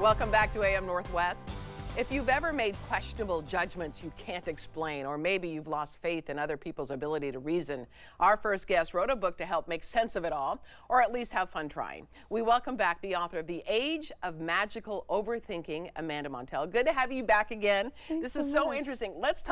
Welcome back to AM Northwest. If you've ever made questionable judgments you can't explain, or maybe you've lost faith in other people's ability to reason, our first guest wrote a book to help make sense of it all, or at least have fun trying. We welcome back the author of The Age of Magical Overthinking, Amanda Montell. Good to have you back again. Thanks This is so interesting. Let's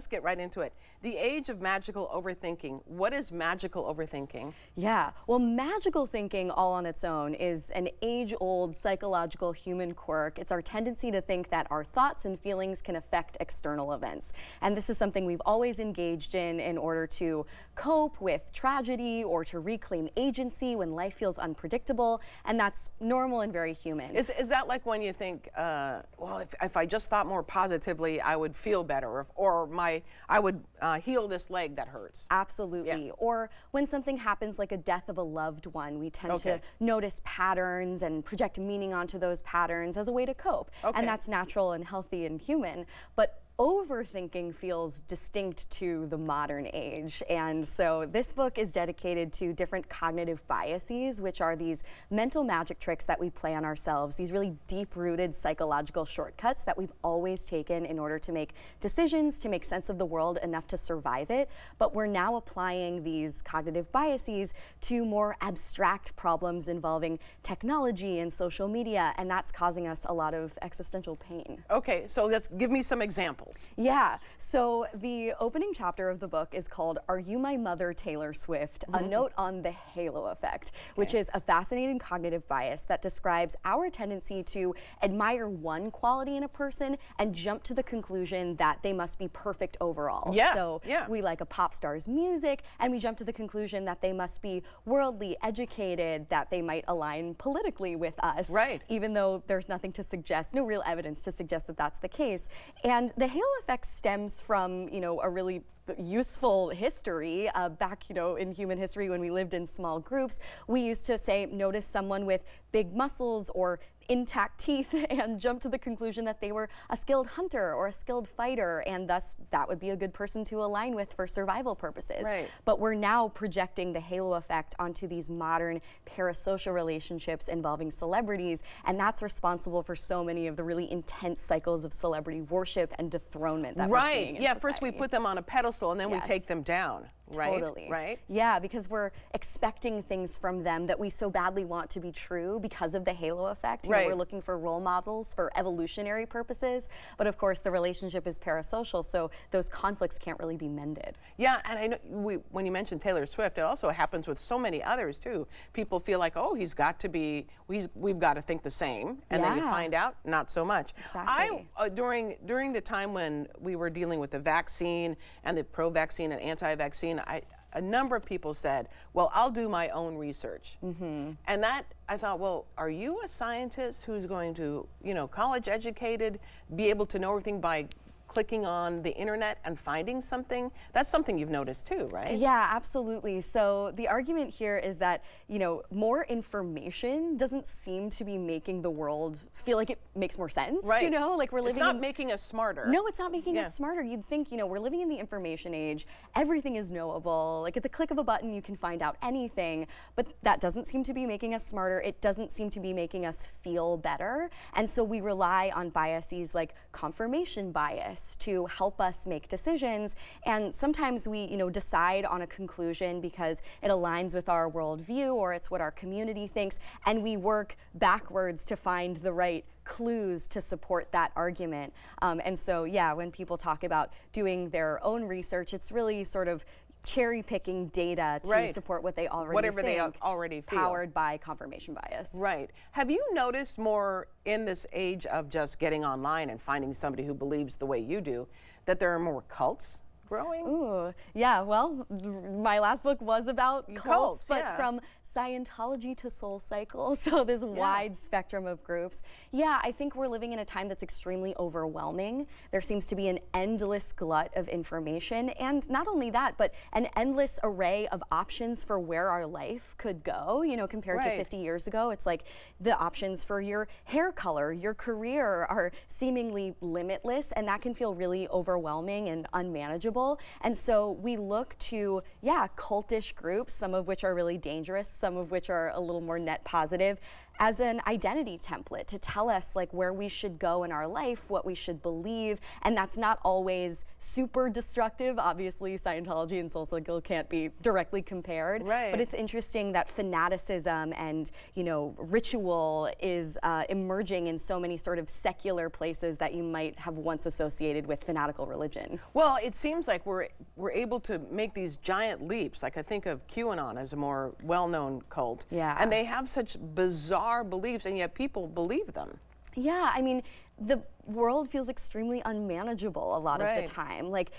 get right into it. The Age of Magical Overthinking. What is magical overthinking? Yeah, well, magical thinking all on its own is an age-old psychological human quirk. It's our tendency to think that our thoughts and feelings can affect external events. And this is something we've always engaged in order to cope with tragedy or to reclaim agency when life feels unpredictable. And that's normal and very human. Is that like when you think, well, if I just thought more positively, I would feel better, or I would heal this leg that hurts? Absolutely. Yeah. Or when something happens like a death of a loved one, we tend to notice patterns and project meaning onto those patterns as a way to cope. And that's natural and healthy and human. But overthinking feels distinct to the modern age. And so this book is dedicated to different cognitive biases, which are these mental magic tricks that we play on ourselves, these really deep-rooted psychological shortcuts that we've always taken in order to make decisions, to make sense of the world enough to survive it. But we're now applying these cognitive biases to more abstract problems involving technology and social media, and that's causing us a lot of existential pain. Okay, so let's give me some examples. Yeah, so the opening chapter of the book is called Are You My Mother, Taylor Swift? A Note on the Halo Effect, which is a fascinating cognitive bias that describes our tendency to admire one quality in a person and jump to the conclusion that they must be perfect overall. So we like a pop star's music and we jump to the conclusion that they must be worldly, educated, that they might align politically with us. Right. Even though there's nothing to suggest, no real evidence to suggest that that's the case. And the halo effect stems from, a really useful history back, in human history when we lived in small groups. We used to say, notice someone with big muscles or intact teeth and jump to the conclusion that they were a skilled hunter or a skilled fighter, and thus that would be a good person to align with for survival purposes. Right. But we're now projecting the halo effect onto these modern parasocial relationships involving celebrities, and that's responsible for so many of the really intense cycles of celebrity worship and dethronement that we're seeing in society. First we put them on a pedestal and then we take them down. Totally. Right? Yeah, because we're expecting things from them that we so badly want to be true because of the halo effect. We're looking for role models for evolutionary purposes, but of course the relationship is parasocial, so those conflicts can't really be mended. Yeah, and I know when you mentioned Taylor Swift, it also happens with so many others too. People feel like, oh, we've got to think the same, and then you find out not so much. Exactly. During the time when we were dealing with the vaccine and the pro-vaccine and anti-vaccine, a number of people said, well, I'll do my own research. And that, I thought, well, are you a scientist who's going to, college educated, be able to know everything by clicking on the internet and finding something? That's something you've noticed too, right? Yeah, absolutely. So the argument here is that, more information doesn't seem to be making the world feel like it makes more sense. Right. Like we're living It's not making us smarter. No, it's not making us smarter. You'd think, we're living in the information age. Everything is knowable. Like at the click of a button, you can find out anything. But that doesn't seem to be making us smarter. It doesn't seem to be making us feel better. And so we rely on biases like confirmation bias to help us make decisions. And sometimes we, decide on a conclusion because it aligns with our worldview or it's what our community thinks, and we work backwards to find the right clues to support that argument. And so, when people talk about doing their own research, it's really sort of cherry-picking data to support what they already think, they already feel. Powered by confirmation bias. Right. Have you noticed more in this age of just getting online and finding somebody who believes the way you do, that there are more cults growing? Ooh, yeah, well, my last book was about cults, but from Scientology to Soul Cycle, so this wide spectrum of groups. Yeah, I think we're living in a time that's extremely overwhelming. There seems to be an endless glut of information, and not only that, but an endless array of options for where our life could go, compared to 50 years ago. It's like the options for your hair color, your career are seemingly limitless, and that can feel really overwhelming and unmanageable. And so we look to, cultish groups, some of which are really dangerous, some of which are a little more net positive, as an identity template to tell us like where we should go in our life, what we should believe, and that's not always super destructive. Obviously, Scientology and SoulCycle can't be directly compared, right. But it's interesting that fanaticism and, you know, ritual is emerging in so many sort of secular places that you might have once associated with fanatical religion. Well, it seems like we're able to make these giant leaps. Like I think of QAnon as a more well-known cult, yeah, and they have such bizarre beliefs, and yet people believe them. Yeah, I mean, the world feels extremely unmanageable a lot of the time. Like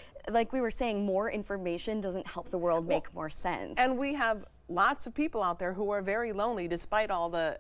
we were saying, more information doesn't help the world make more sense. And we have lots of people out there who are very lonely despite all the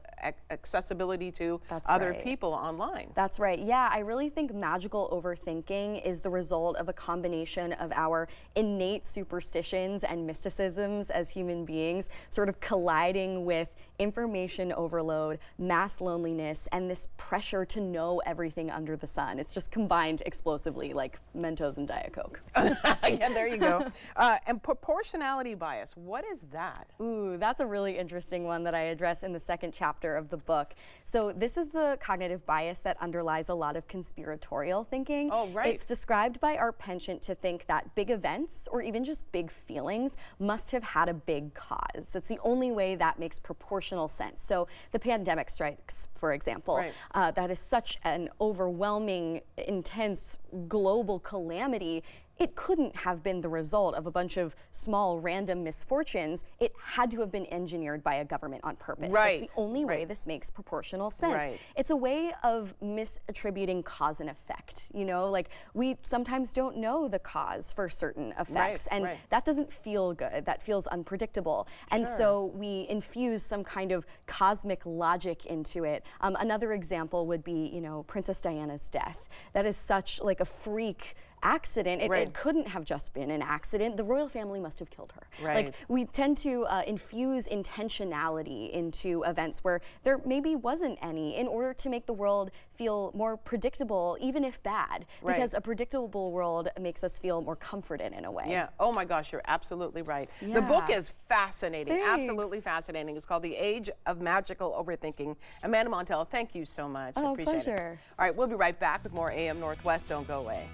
accessibility to other people online. That's right. Yeah, I really think magical overthinking is the result of a combination of our innate superstitions and mysticisms as human beings sort of colliding with information overload, mass loneliness, and this pressure to know everything under the sun. It's just combined explosively like Mentos and Diet Coke. Yeah, there you go. And proportionality bias, what is that? Ooh, that's a really interesting one that I address in the second chapter of the book. So this is the cognitive bias that underlies a lot of conspiratorial thinking. Oh, right. It's described by our penchant to think that big events or even just big feelings must have had a big cause. That's the only way that makes proportional sense. So the pandemic strikes, for example, that is such an overwhelming, intense global calamity. It couldn't have been the result of a bunch of small random misfortunes. It had to have been engineered by a government on purpose. Right. That's the only way this makes proportional sense. Right. It's a way of misattributing cause and effect. You know, like we sometimes don't know the cause for certain effects, and that doesn't feel good. That feels unpredictable. And so we infuse some kind of cosmic logic into it. Another example would be, you know, Princess Diana's death. That is such like a freak accident. It couldn't have just been an accident. The royal family must have killed her. Like we tend to infuse intentionality into events where there maybe wasn't any in order to make the world feel more predictable, even if bad, because a predictable world makes us feel more comforted in a way. Yeah. Oh my gosh, you're absolutely right. The book is fascinating, absolutely fascinating. It's called The Age of Magical Overthinking. Amanda Montell, thank you so much. Oh, Appreciate pleasure. it. All right, we'll be right back with more AM Northwest. Don't go away.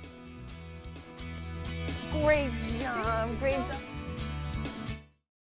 Great job. Great job.